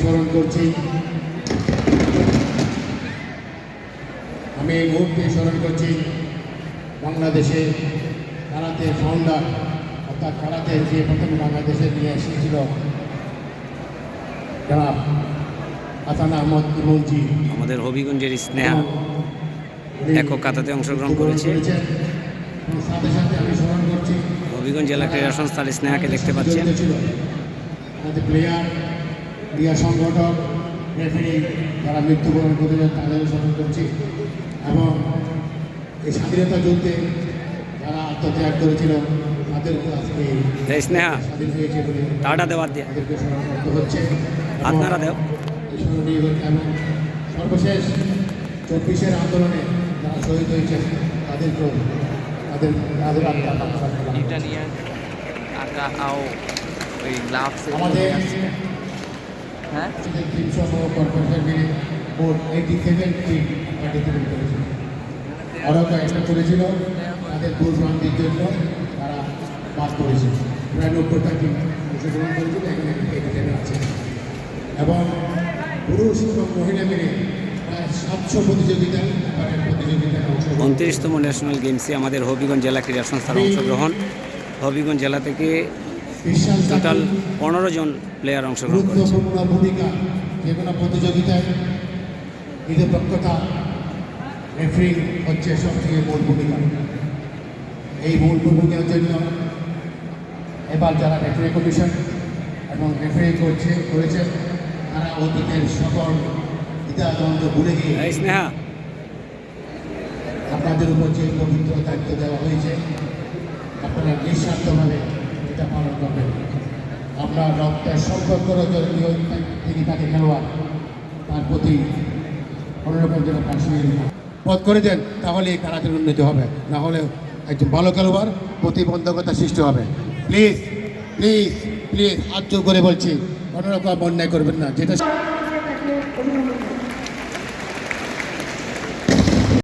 স্মরণ করছি। আমি এই মুহূর্তে স্মরণ করছি বাংলাদেশে কারাতে ফাউন্ডার অর্থাৎ কারাতে যে প্রথম বাংলাদেশে নিয়ে এসেছিল যারা হাসান আহমদ ইমনজি, আমাদের হবিগঞ্জের স্নেহা একক কাতাতে অংশগ্রহণ করেছে। সাথে সাথে আমি স্মরণ করছি হবিগঞ্জ জেলা ক্রীড়া সংস্থার স্নেহাকে দেখতে পাচ্ছেন। আমাদের প্লেয়ার, ক্রীড়া সংগঠক, রেফারি যারা মৃত্যুবরণ করেছেন তাদেরও স্মরণ করছি এবং এই স্বাধীনতা যুদ্ধে যারা আত্মত্যাগ করেছিল তাদেরকে আজকে স্নেহা স্বাধীন হয়েছে বলে টাটা দেওয়ার দিয়ে তাদেরকে স্মরণ করতে হচ্ছে। আপনারা দেও স্মরণীয় এবং সর্বশেষ 24-এর আন্দোলনে যারা শহীদ হয়েছেন তাদেরকেও তাদের আত্মা Italian aka ao ওই গ্লাভস আমাদের হ্যাঁ 300 কর্পোরেশন মিলে মোট 87 টিম পার্টিসিপেট করেছিল। আরও কয়েকটা করেছিল তাদের দুর্ভ্রান্তির জন্য তারা বাদ পড়েছে। প্রায় 90টা টিম অংশগ্রহণ করেছিল, এখানে 87 আছে এবং পুরুষ এবং মহিলা মিলে প্রায় 700 প্রতিযোগিতায় অংশগ্রহণ। 29তম ন্যাশনাল গেমসে আমাদের হবিগঞ্জ জেলা ক্রীড়া সংস্থার অংশগ্রহণ। হবিগঞ্জ জেলা থেকে টোটাল 15 জন প্লেয়ার অংশগ্রহণ করেছে। গুরুত্বপূর্ণ ভূমিকা যে কোনো প্রতিযোগিতায় নিরপেক্ষতা, রেফারিং হচ্ছে সবথেকে মূল ভূমিকা। এই মূল ভূমিকার জন্য এবার যারা রেফারি কমিশন এবং রেফারি করেছে তারা অতীতের সকল দ্বিধাদ্বন্দ্ব ভুলে গিয়ে এই স্নেহা আপনাদের উপর যে পবিত্র দায়িত্ব দেওয়া হয়েছে আপনারা নিঃস্বার্থভাবে এটা পালন করবেন। আমরা রক্তের সম্পর্কর জন্য তিনি তাকে খেলোয়াড় তার প্রতি কোনোরকম যেন পথ করে দেন, তাহলে এই কারাতের উন্নতি হবে, না হলে একজন ভালো খেলোয়াড় প্রতিবন্ধকতা সৃষ্টি হবে। প্লিজ প্লিজ প্লিজ হাত জোর করে বলছি, কোনোরকম অন্যায় করবেন না। যেটা